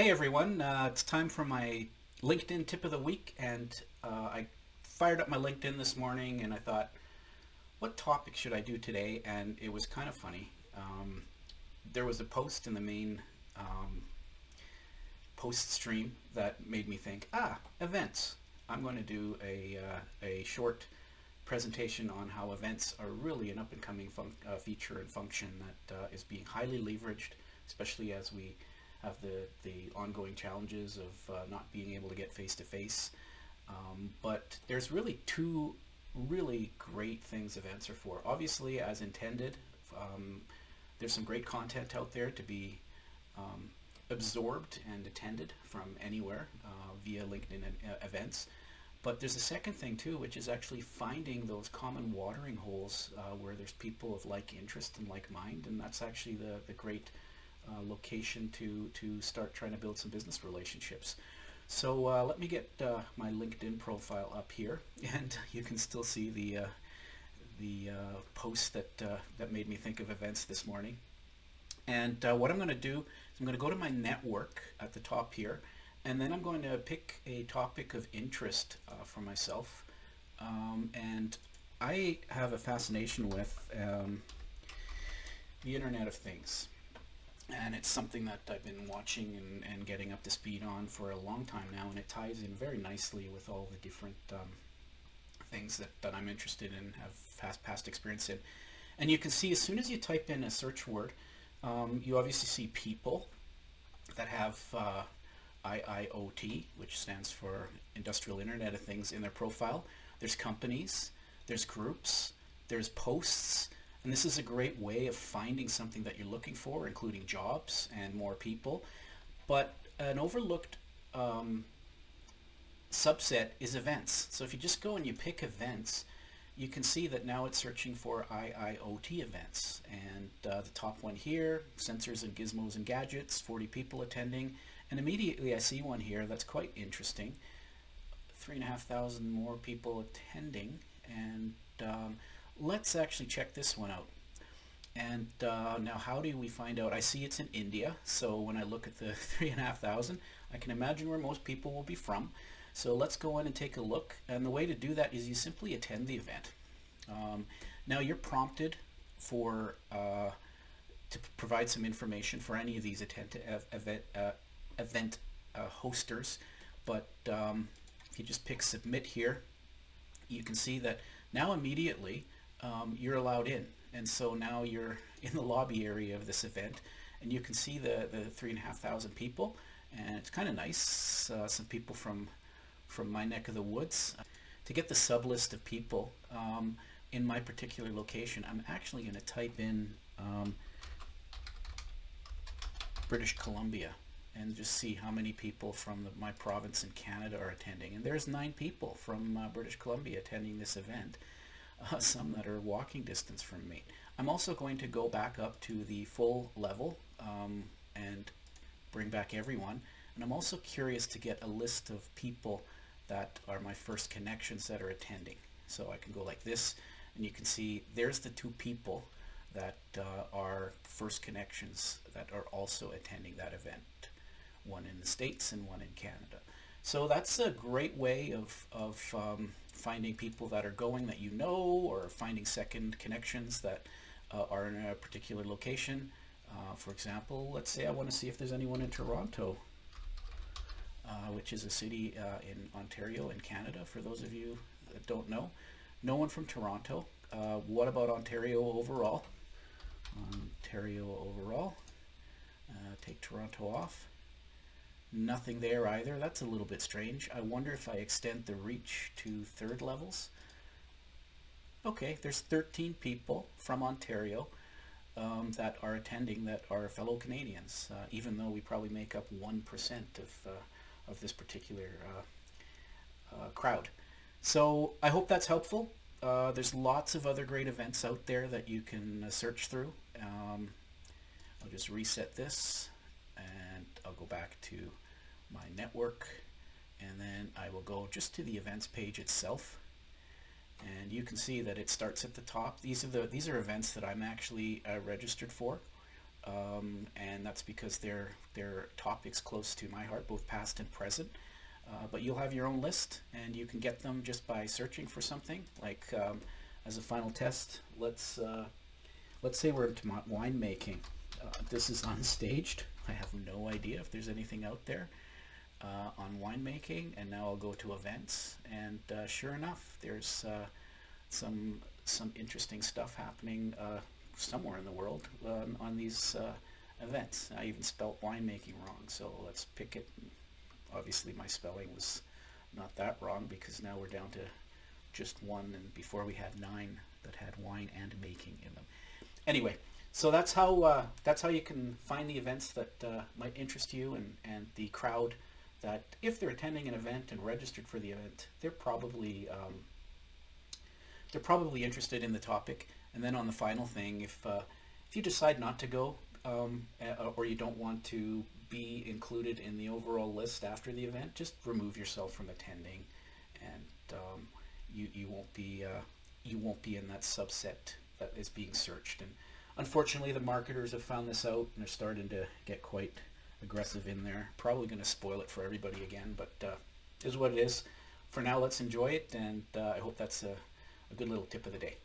Hey everyone, it's time for my LinkedIn tip of the week, and I fired up my LinkedIn this morning and I thought, what topic should I do today? And it was kind of funny. There was a post in the main post stream that made me think, events. I'm going to do a short presentation on how events are really an up and coming feature and function that is being highly leveraged, especially as we have the ongoing challenges of not being able to get face to face. But there's really two really great things events are for. Obviously, as intended, there's some great content out there to be um, absorbed and attended from anywhere via LinkedIn events. But there's a second thing too, which is actually finding those common watering holes where there's people of like interest and like mind, and that's actually the great location to start trying to build some business relationships. So let me get my LinkedIn profile up here, and you can still see the post that made me think of events this morning. And what I'm going to do is I'm going to go to my network at the top here, and then I'm going to pick a topic of interest for myself. And I have a fascination with the Internet of Things. And it's something that I've been watching and getting up to speed on for a long time now, and it ties in very nicely with all the different things that I'm interested in, have past experience in. And you can see as soon as you type in a search word, you obviously see people that have IIoT, which stands for Industrial Internet of Things, in their profile. There's companies, there's groups, there's posts, and this is a great way of finding something that you're looking for, including jobs and more people. But an overlooked subset is events. So if you just go and you pick events, you can see that now it's searching for IIoT events. And the top one here, sensors and gizmos and gadgets, 40 people attending. And immediately I see one here that's quite interesting. 3,500 more people attending. And let's actually check this one out. And now how do we find out? I see it's in India, so when I look at the 3,500, I can imagine where most people will be from. So let's go in and take a look. And the way to do that is you simply attend the event. Now you're prompted for to provide some information for any of these event hosters. But if you just pick submit here, you can see that now immediately you're allowed in. And so now you're in the lobby area of this event, and you can see the 3,500 people, and it's kind of nice. Some people from my neck of the woods. To get the sub list of people in my particular location, I'm actually going to type in British Columbia and just see how many people from my province in Canada are attending. And there's 9 people from British Columbia attending this event. Some that are walking distance from me. I'm also going to go back up to the full level and bring back everyone. And I'm also curious to get a list of people that are my first connections that are attending. So I can go like this, and you can see there's the 2 people that are first connections that are also attending that event. One in the States and one in Canada. So that's a great way of finding people that are going that you know, or finding second connections that are in a particular location. For example, let's say I want to see if there's anyone in Toronto, which is a city in Ontario in Canada, for those of you that don't know. No one from Toronto. What about Ontario overall? Ontario overall. Take Toronto off. Nothing there either. That's a little bit strange. I wonder if I extend the reach to third levels. Okay, there's 13 people from Ontario that are attending that are fellow Canadians, even though we probably make up 1% of this particular crowd. So I hope that's helpful. There's lots of other great events out there that you can search through. I'll just reset this, and I'll go back to my network, and then I will go just to the events page itself, and you can see that it starts at the top. These are events that I'm actually registered for. and that's because they're topics close to my heart, both past and present. But you'll have your own list, and you can get them just by searching for something. Like as a final test, let's say we're into winemaking. This is unstaged. I have no idea if there's anything out there on winemaking, and now I'll go to events, and sure enough, there's some interesting stuff happening somewhere in the world on these events. I even spelt winemaking wrong, so let's pick it. Obviously, my spelling was not that wrong, because now we're down to just one, and before we had 9 that had wine and making in them. Anyway, so that's how you can find the events that might interest you, and the crowd that, if they're attending an event and registered for the event, they're probably interested in the topic. And then on the final thing, if you decide not to go, or you don't want to be included in the overall list after the event, just remove yourself from attending, and you won't be in that subset that is being searched. And unfortunately, the marketers have found this out, and they're starting to get quite aggressive in there. Probably going to spoil it for everybody again, but is what it is. For now, let's enjoy it, and I hope that's a good little tip of the day.